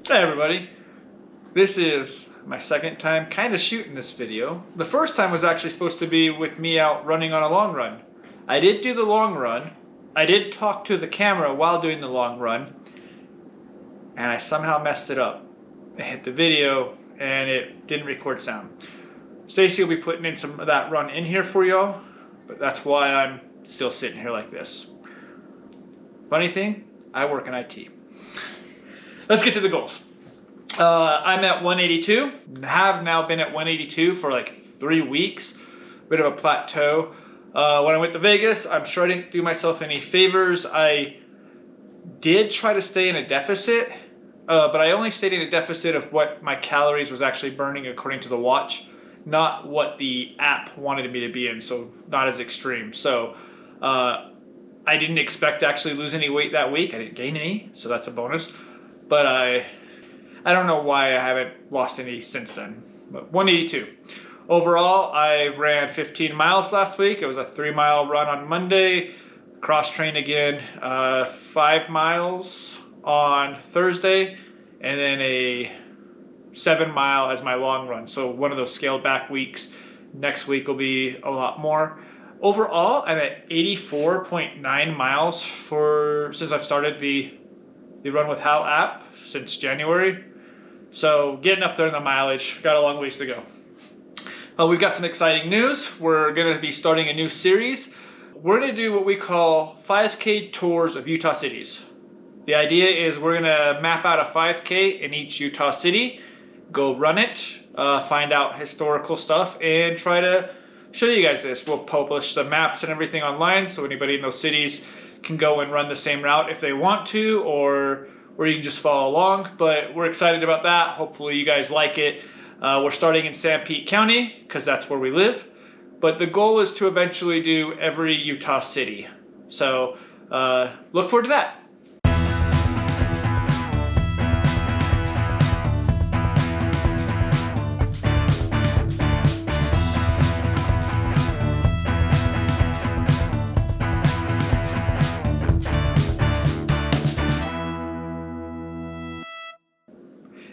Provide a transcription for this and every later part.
Hey everybody, this is my second time kind of shooting this video. The first time was actually supposed to be with me out running on a long run. I did do the long run. I did talk to the camera while doing the long run, and I somehow messed it up. I hit the video and it didn't record sound. Stacy will be putting in some of that run in here for y'all, but that's why I'm still sitting here like this. Funny thing, I work in IT. Let's get to the goals. I'm at 182. Have now been at 182 for like 3 weeks. Bit of a plateau. When I went to Vegas, I'm sure I didn't do myself any favors. I did try to stay in a deficit, but I only stayed in a deficit of what my calories was actually burning according to the watch, not what the app wanted me to be in, so not as extreme. So I didn't expect to actually lose any weight that week. I didn't gain any, so that's a bonus. But I don't know why I haven't lost any since then. But 182. Overall, I ran 15 miles last week. It was a 3-mile run on Monday. Cross train again, 5 miles on Thursday, and then a 7-mile as my long run. So one of those scaled back weeks. Next week will be a lot more. Overall, I'm at 84.9 miles since I've started the Run with Hal app since January. So getting up there in the mileage, got a long ways to go. We've got some exciting news. We're going to be starting a new series. We're going to do what we call 5K tours of Utah cities. The idea is we're going to map out a 5K in each Utah city, go run it, find out historical stuff, and try to show you guys this. We'll publish the maps and everything online so anybody in those cities can go and run the same route if they want to, or you can just follow along. But we're excited about that. Hopefully you guys like it. We're starting in San Pete County because that's where we live, but the goal is to eventually do every Utah city. So look forward to that.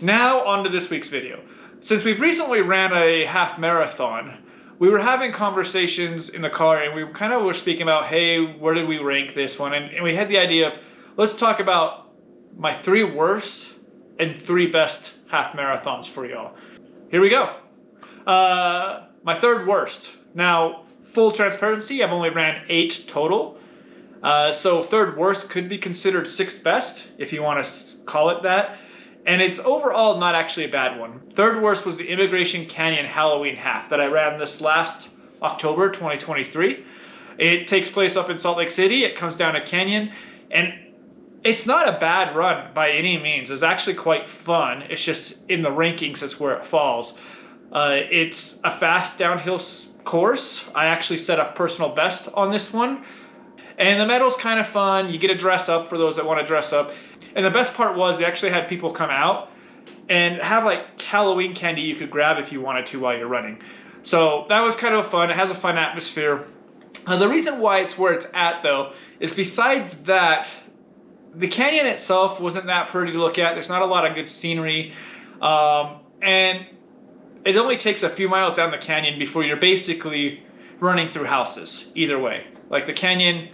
Now on to this week's video. Since we've recently ran a half marathon, we were having conversations in the car and we kind of were speaking about, hey, where did we rank this one? And we had the idea of, let's talk about my 3 worst and 3 best half marathons for y'all. Here we go. My 3rd worst. Now, full transparency, I've only ran 8 total. So 3rd worst could be considered 6th best, if you want to call it that. And it's overall not actually a bad one. 3rd worst was the Immigration Canyon Halloween half that I ran this last October 2023. It takes place up in Salt Lake City. It comes down a canyon, and it's not a bad run by any means. It's actually quite fun. It's just in the rankings, that's where it falls. It's a fast downhill course. I actually set a personal best on this one. And the medal's kind of fun. You get to dress up for those that want to dress up. And the best part was they actually had people come out and have like Halloween candy you could grab if you wanted to while you're running. So that was kind of fun. It has a fun atmosphere. The reason why it's where it's at though is besides that, the canyon itself wasn't that pretty to look at. There's not a lot of good scenery. And it only takes a few miles down the canyon before you're basically running through houses either way. Like the canyon,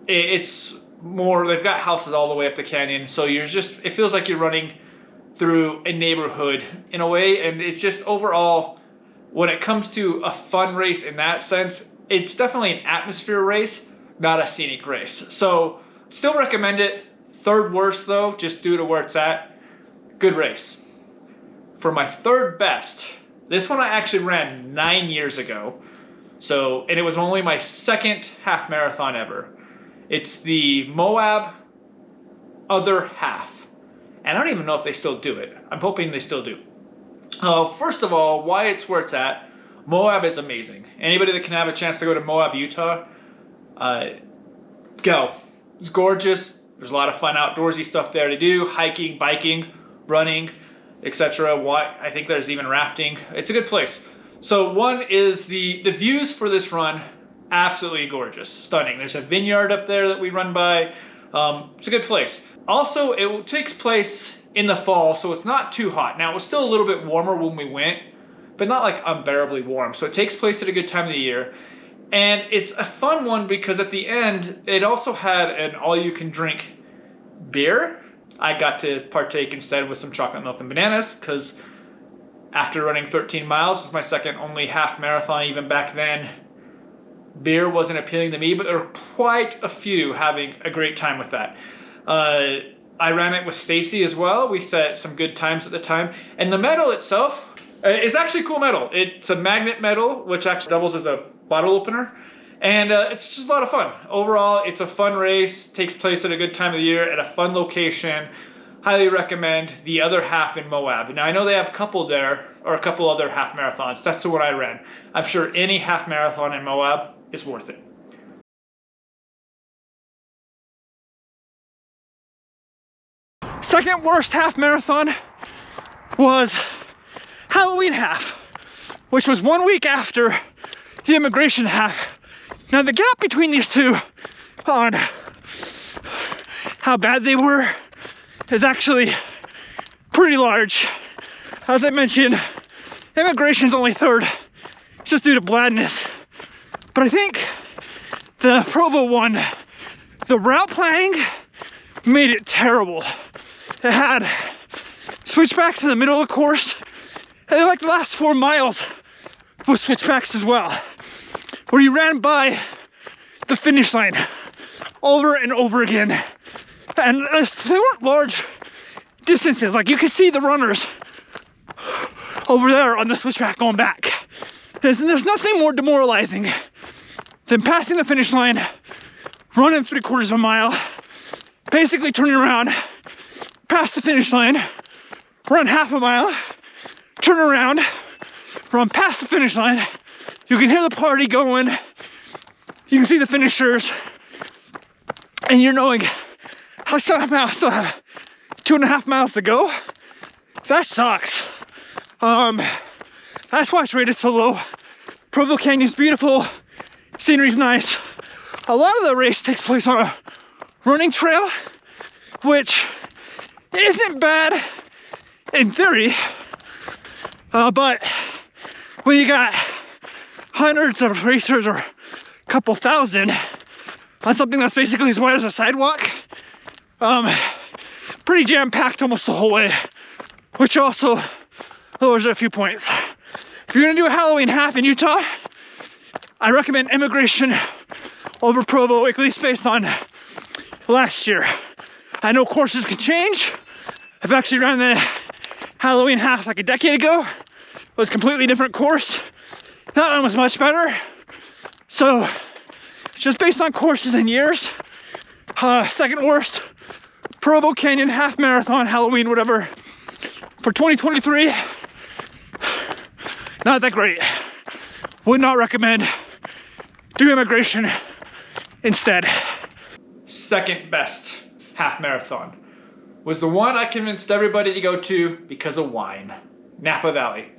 it's more, they've got houses all the way up the canyon, so it feels like you're running through a neighborhood in a way. And it's just overall, when it comes to a fun race in that sense, it's definitely an atmosphere race, not a scenic race. So still recommend it. 3rd worst though, just due to where it's at. Good race. For my 3rd best, this one I actually ran 9 years ago, and it was only my 2nd half marathon ever. It's the Moab other half. And I don't even know if they still do it. I'm hoping they still do. First of all, why it's where it's at. Moab is amazing. Anybody that can have a chance to go to Moab, Utah, go. It's gorgeous. There's a lot of fun outdoorsy stuff there to do. Hiking, biking, running, etc. I think there's even rafting. It's a good place. So one is the views for this run. Absolutely gorgeous, stunning. There's a vineyard up there that we run by. It's a good place. Also, it takes place in the fall, so it's not too hot. Now, it was still a little bit warmer when we went, but not like unbearably warm. So it takes place at a good time of the year. And it's a fun one because at the end, it also had an all-you-can-drink beer. I got to partake instead with some chocolate milk and bananas because after running 13 miles, it was my second only half marathon even back then. Beer wasn't appealing to me, but there were quite a few having a great time with that. I ran it with Stacy as well. We set some good times at the time. And the medal itself is actually a cool medal. It's a magnet medal, which actually doubles as a bottle opener. And it's just a lot of fun. Overall, it's a fun race. Takes place at a good time of the year at a fun location. Highly recommend the other half in Moab. Now, I know they have a couple there, or a couple other half marathons. That's the one I ran. I'm sure any half marathon in Moab is worth it. Second worst half marathon was Halloween half, which was 1 week after the immigration half. Now the gap between these two on how bad they were is actually pretty large. As I mentioned, immigration is only third, just due to bladness. But I think the Provo one, the route planning made it terrible. It had switchbacks in the middle of the course, and then like the last 4 miles was switchbacks as well, where you ran by the finish line over and over again. And they weren't large distances, like you could see the runners over there on the switchback going back. There's nothing more demoralizing than passing the finish line, running 3/4 of a mile, basically turning around, pass the finish line, run half a mile, turn around, run past the finish line. You can hear the party going, you can see the finishers, and you're knowing I still have 2.5 miles to go. That sucks. That's why it's rated so low. Provo Canyon's beautiful, scenery's nice. A lot of the race takes place on a running trail, which isn't bad in theory, but when you got hundreds of racers or a couple thousand on something that's basically as wide as a sidewalk, pretty jam-packed almost the whole way, which also lowers it a few points. If you're gonna do a Halloween half in Utah, I recommend immigration over Provo, at least based on last year. I know courses can change. I've actually ran the Halloween half like a decade ago. It was a completely different course. That one was much better. So, just based on courses and years, second worst Provo Canyon half marathon, Halloween, whatever, for 2023. Not that great. Would not recommend. Do immigration instead. Second best half marathon was the one I convinced everybody to go to because of wine. Napa Valley.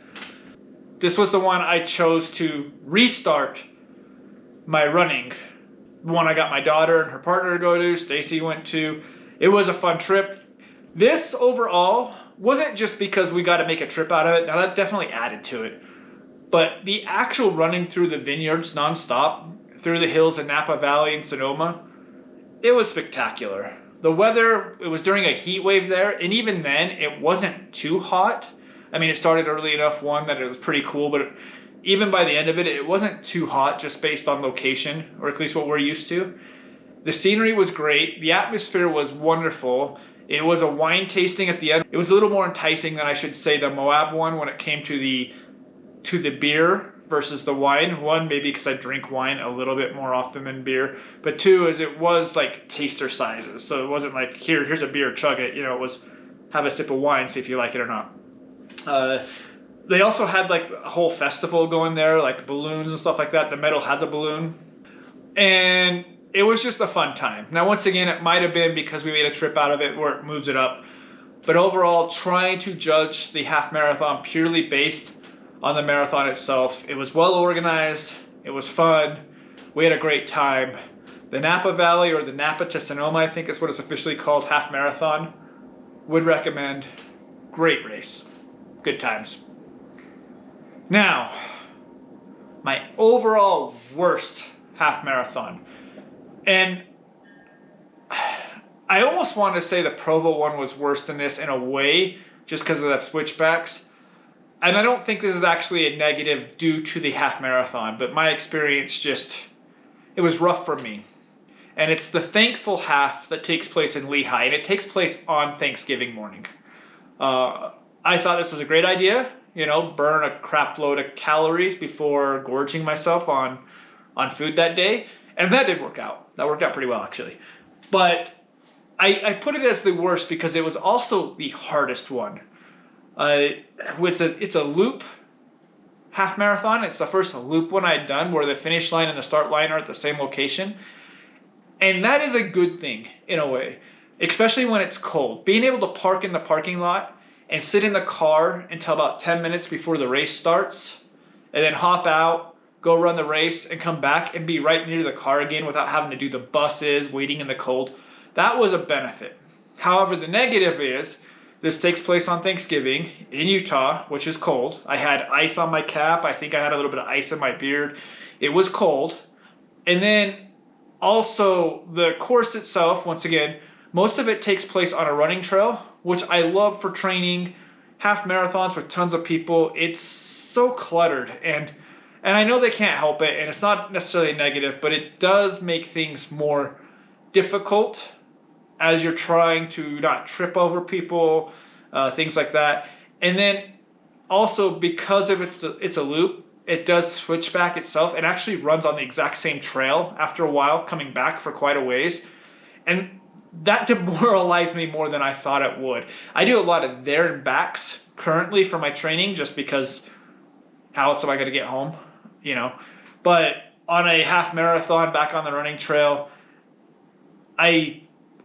This was the one I chose to restart my running. The one I got my daughter and her partner to go to, Stacy went to. It was a fun trip. This overall wasn't just because we got to make a trip out of it. Now that definitely added to it. But the actual running through the vineyards nonstop, through the hills of Napa Valley and Sonoma, it was spectacular. The weather, it was during a heat wave there, and even then, it wasn't too hot. I mean, it started early enough, one, that it was pretty cool, but even by the end of it, it wasn't too hot just based on location, or at least what we're used to. The scenery was great. The atmosphere was wonderful. It was a wine tasting at the end. It was a little more enticing than I should say the Moab one when it came to the beer versus the wine. One, maybe because I drink wine a little bit more often than beer, but two, is it was like taster sizes. So it wasn't like, here's a beer, chug it. You know, it was have a sip of wine, see if you like it or not. They also had like a whole festival going there, like balloons and stuff like that. The medal has a balloon. And it was just a fun time. Now, once again, it might have been because we made a trip out of it where it moves it up. But overall, trying to judge the half marathon purely based on the marathon itself, it was well organized, it was fun, we had a great time. The Napa Valley, or the Napa to Sonoma, I think is what it's officially called, half marathon, Would recommend. Great race. Good times. Now, my overall worst half marathon. And I almost want to say the Provo one was worse than this in a way, just because of the switchbacks. And I don't think this is actually a negative due to the half marathon, but my experience it was rough for me. And it's the Thankful Half that takes place in Lehigh, and it takes place on Thanksgiving morning. I thought this was a great idea, burn a crap load of calories before gorging myself on food that day. And that did work out. That worked out pretty well, actually. But I put it as the worst because it was also the hardest one. It's a loop half marathon. It's the first loop one I'd done where the finish line and the start line are at the same location. And that is a good thing in a way, especially when it's cold. Being able to park in the parking lot and sit in the car until about 10 minutes before the race starts, and then hop out, go run the race, and come back and be right near the car again without having to do the buses, waiting in the cold. That was a benefit. However, the negative is this takes place on Thanksgiving in Utah, which is cold. I had ice on my cap. I think I had a little bit of ice in my beard. It was cold. And then also the course itself, once again, most of it takes place on a running trail, which I love for training half marathons with tons of people. It's so cluttered, and I know they can't help it, and it's not necessarily negative, but it does make things more difficult as you're trying to not trip over people, things like that. And then also because of it's a loop, it does switch back itself and actually runs on the exact same trail after a while, coming back for quite a ways. And that demoralized me more than I thought it would. I do a lot of there and backs currently for my training just because how else am I going to get home, But on a half marathon back on the running trail, I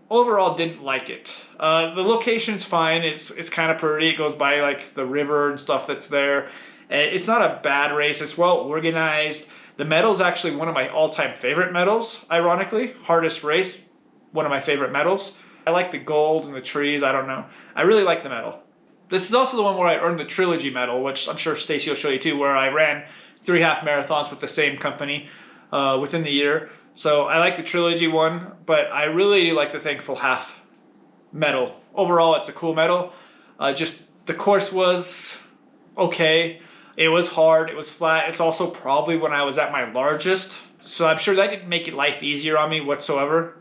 overall didn't like it. The location's fine. It's kind of pretty. It goes by like the river and stuff that's there. It's not a bad race. It's well organized. The medal's actually one of my all-time favorite medals, ironically. Hardest race, one of my favorite medals. I like the gold and the trees. I don't know. I really like the medal. This is also the one where I earned the trilogy medal, which I'm sure Stacy will show you too, where I ran 3 half marathons with the same company within the year. So I like the trilogy one, but I really like the Thankful Half medal. Overall, it's a cool medal. Just the course was okay. It was hard. It was flat. It's also probably when I was at my largest. So I'm sure that didn't make it life easier on me whatsoever.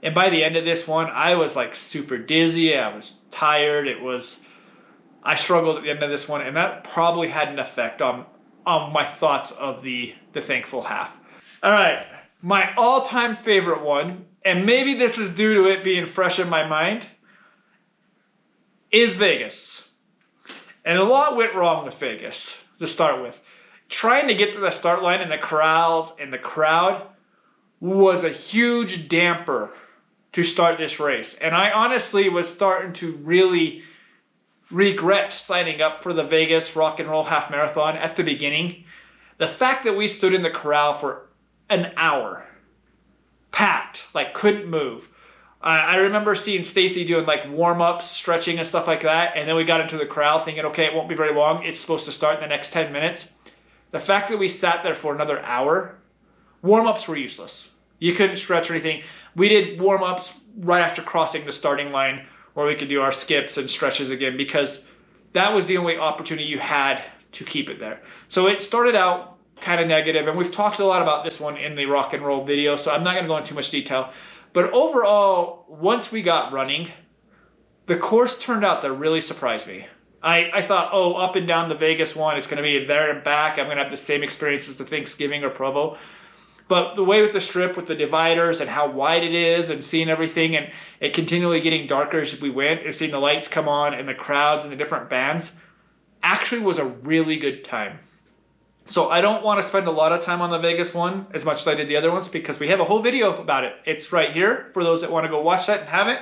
And by the end of this one, I was like super dizzy. I was tired. I struggled at the end of this one, and that probably had an effect on my thoughts of the Thankful Half. All right, my all-time favorite one, and maybe this is due to it being fresh in my mind, is Vegas. And a lot went wrong with Vegas to start with. Trying to get to the start line in the corrals and the crowd was a huge damper to start this race. And I honestly was starting to really regret signing up for the Vegas Rock and Roll Half Marathon at the beginning. The fact that we stood in the corral for an hour, packed, like couldn't move. I remember seeing Stacy doing like warm-ups, stretching and stuff like that, and then we got into the corral thinking, okay, it won't be very long. It's supposed to start in the next 10 minutes. The fact that we sat there for another hour, warm-ups were useless. You couldn't stretch or anything. We did warm-ups right after crossing the starting line where we could do our skips and stretches again because that was the only opportunity you had to keep it there. So it started out kind of negative, and we've talked a lot about this one in the rock and roll video, so I'm not going to go into too much detail. But overall, once we got running, the course turned out to really surprise me. I thought, oh, up and down the Vegas one, it's going to be there and back. I'm going to have the same experience as the Thanksgiving or Provo. But the way with the strip, with the dividers and how wide it is and seeing everything and it continually getting darker as we went and seeing the lights come on and the crowds and the different bands actually was a really good time. So I don't want to spend a lot of time on the Vegas one as much as I did the other ones because we have a whole video about it. It's right here for those that want to go watch that and have it.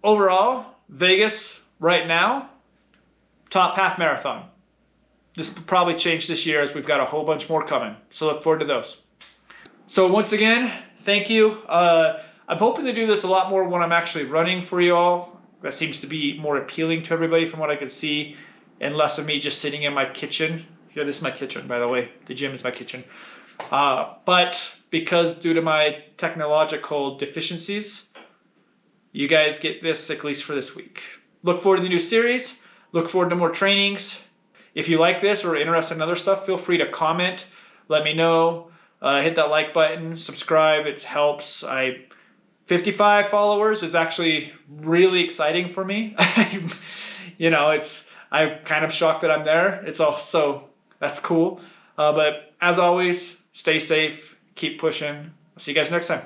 Overall, Vegas right now, top half marathon. This will probably change this year as we've got a whole bunch more coming. So look forward to those. So once again, thank you. I'm hoping to do this a lot more when I'm actually running for you all. That seems to be more appealing to everybody from what I could see, and less of me just sitting in my kitchen. Here, this is my kitchen, by the way. The gym is my kitchen. But because due to my technological deficiencies, you guys get this at least for this week. Look forward to the new series. Look forward to more trainings. If you like this or are interested in other stuff, feel free to comment. Let me know. Hit that like button. Subscribe. It helps. 55 followers is actually really exciting for me. You know, I'm kind of shocked that I'm there. It's also, that's cool. But as always, stay safe. Keep pushing. I'll see you guys next time.